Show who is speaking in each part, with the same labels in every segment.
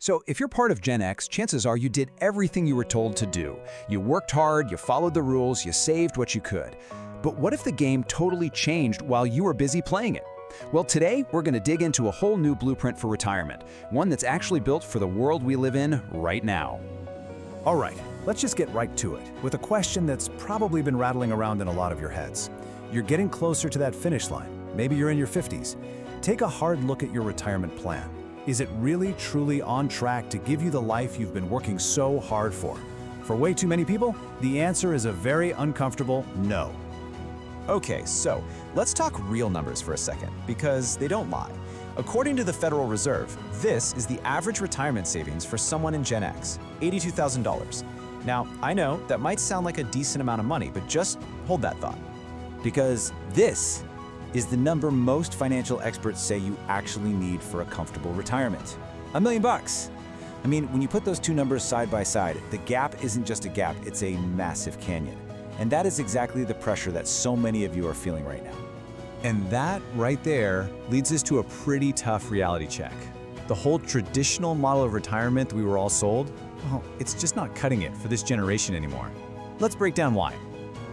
Speaker 1: So if you're part of Gen X, chances are you did everything you were told to do. You worked hard, you followed the rules, you saved what you could. But what if the game totally changed while you were busy playing it? Well, today we're going to dig into a whole new blueprint for retirement, one that's actually built for the world we live in right now.
Speaker 2: All right, let's just get right to it with a question that's probably been rattling around in a lot of your heads. You're getting closer to that finish line. Maybe you're in your 50s. Take a hard look at your retirement plan. Is it really, truly on track to give you the life you've been working so hard for? For way too many people, the answer is a very uncomfortable no.
Speaker 3: Okay, so let's talk real numbers for a second, because they don't lie. According to the Federal Reserve, this is the average retirement savings for someone in Gen X, $82,000. Now, I know that might sound like a decent amount of money, but just hold that thought. Because this is the number most financial experts say you actually need for a comfortable retirement. $1 million. I mean, when you put those two numbers side by side, the gap isn't just a gap, it's a massive canyon. And that is exactly the pressure that so many of you are feeling right now.
Speaker 4: And that right there leads us to a pretty tough reality check. The whole traditional model of retirement that we were all sold, well, it's just not cutting it for this generation anymore. Let's break down why.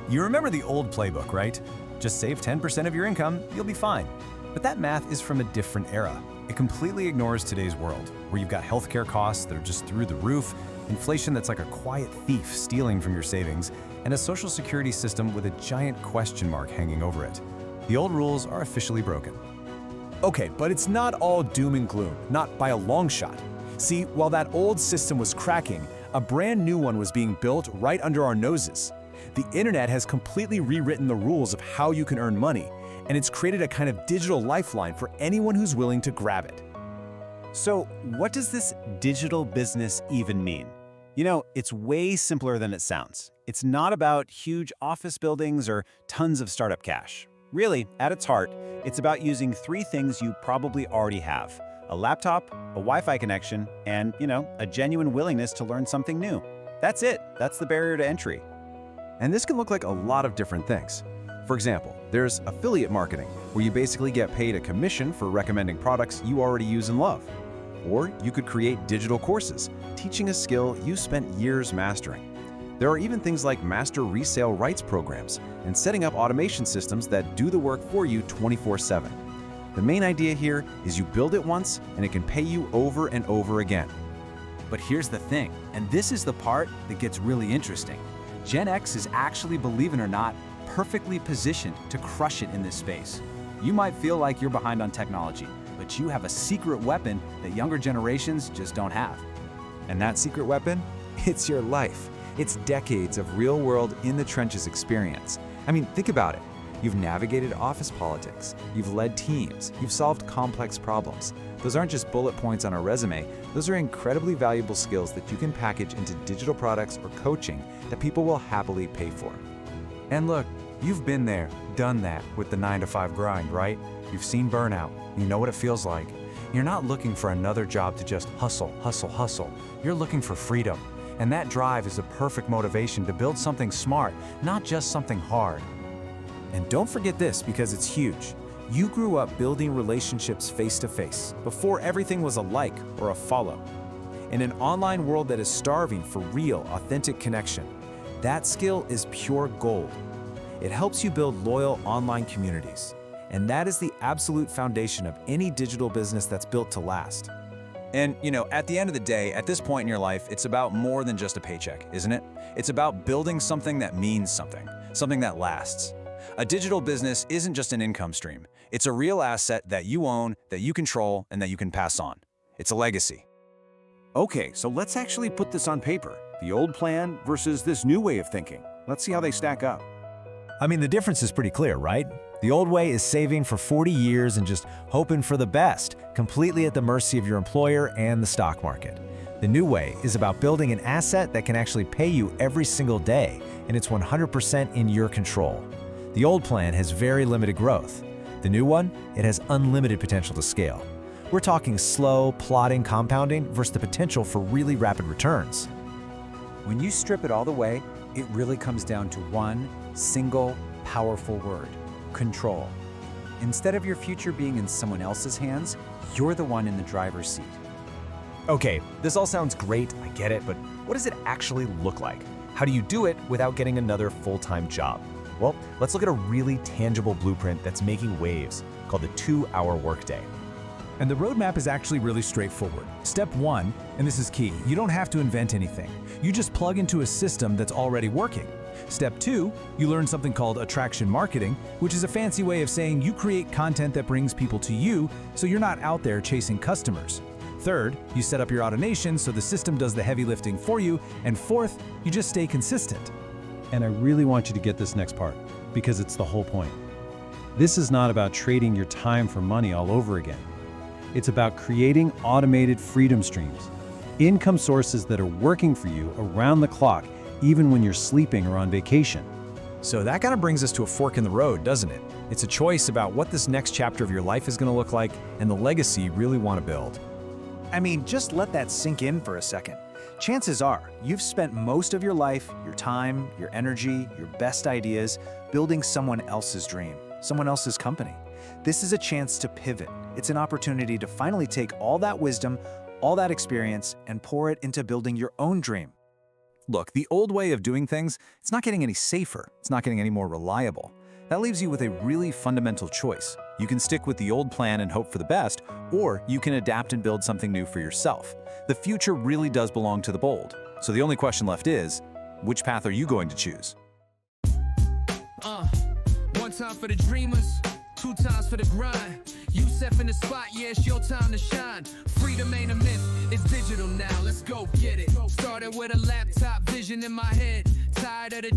Speaker 2: You remember the old playbook, right? Just save 10% of your income, you'll be fine. But that math is from a different era. It completely ignores today's world, where you've got healthcare costs that are just through the roof, inflation that's like a quiet thief stealing from your savings, and a social security system with a giant question mark hanging over it. The old rules are officially broken. Okay, but it's not all doom and gloom, not by a long shot. See, while that old system was cracking, a brand new one was being built right under our noses. The internet has completely rewritten the rules of how you can earn money, and it's created a kind of digital lifeline for anyone who's willing to grab it.
Speaker 4: So what does this digital business even mean? You know, it's way simpler than it sounds. It's not about huge office buildings or tons of startup cash. Really, at its heart, it's about using three things you probably already have: a laptop, a Wi-Fi connection, and, a genuine willingness to learn something new. That's it. That's the barrier to entry.
Speaker 5: And this can look like a lot of different things. For example, there's affiliate marketing, where you basically get paid a commission for recommending products you already use and love. Or you could create digital courses, teaching a skill you spent years mastering. There are even things like master resale rights programs and setting up automation systems that do the work for you 24/7. The main idea here is you build it once and it can pay you over and over again.
Speaker 1: But here's the thing, and this is the part that gets really interesting. Gen X is actually, believe it or not, perfectly positioned to crush it in this space. You might feel like you're behind on technology, but you have a secret weapon that younger generations just don't have.
Speaker 5: And that secret weapon? It's your life. It's decades of real-world, in-the-trenches experience. I mean, think about it. You've navigated office politics, you've led teams, you've solved complex problems. Those aren't just bullet points on a resume, those are incredibly valuable skills that you can package into digital products or coaching that people will happily pay for. And look, you've been there, done that with the 9-to-5 grind, right? You've seen burnout, you know what it feels like. You're not looking for another job to just hustle, hustle, hustle. You're looking for freedom. And that drive is a perfect motivation to build something smart, not just something hard.
Speaker 2: And don't forget this, because it's huge. You grew up building relationships face-to-face, before everything was a like or a follow. In an online world that is starving for real, authentic connection, that skill is pure gold. It helps you build loyal online communities. And that is the absolute foundation of any digital business that's built to last.
Speaker 1: And, at the end of the day, at this point in your life, it's about more than just a paycheck, isn't it? It's about building something that means something that lasts. A digital business isn't just an income stream. It's a real asset that you own, that you control, and that you can pass on. It's a legacy.
Speaker 2: Okay, so let's actually put this on paper. The old plan versus this new way of thinking. Let's see how they stack up.
Speaker 4: I mean, the difference is pretty clear, right? The old way is saving for 40 years and just hoping for the best, completely at the mercy of your employer and the stock market. The new way is about building an asset that can actually pay you every single day, and it's 100% in your control. The old plan has very limited growth. The new one, it has unlimited potential to scale. We're talking slow, plodding compounding versus the potential for really rapid returns.
Speaker 6: When you strip it all the way, it really comes down to one single, powerful word: control. Instead of your future being in someone else's hands, you're the one in the driver's seat.
Speaker 2: Okay, this all sounds great, I get it, but what does it actually look like? How do you do it without getting another full-time job? Well, let's look at a really tangible blueprint that's making waves, called the 2-hour workday.
Speaker 1: And the roadmap is actually really straightforward. Step 1, and this is key, you don't have to invent anything. You just plug into a system that's already working. Step 2, you learn something called attraction marketing, which is a fancy way of saying you create content that brings people to you, so you're not out there chasing customers. Third, you set up your automation so the system does the heavy lifting for you. And fourth, you just stay consistent.
Speaker 7: And I really want you to get this next part, because it's the whole point. This is not about trading your time for money all over again. It's about creating automated freedom streams, income sources that are working for you around the clock, even when you're sleeping or on vacation.
Speaker 3: So that kind of brings us to a fork in the road, doesn't it? It's a choice about what this next chapter of your life is going to look like and the legacy you really want to build.
Speaker 6: I mean, just let that sink in for a second. Chances are, you've spent most of your life, your time, your energy, your best ideas, building someone else's dream, someone else's company. This is a chance to pivot. It's an opportunity to finally take all that wisdom, all that experience, and pour it into building your own dream.
Speaker 1: Look, the old way of doing things, it's not getting any safer. It's not getting any more reliable. That leaves you with a really fundamental choice. You can stick with the old plan and hope for the best, or you can adapt and build something new for yourself. The future really does belong to the bold. So the only question left is, which path are you going to choose?
Speaker 8: One time for the dreamers, 2 times for the grind. You step in the spot, yeah, it's your time to shine. Freedom ain't a myth, it's digital now, let's go get it. Started with a laptop vision in my head, tired of the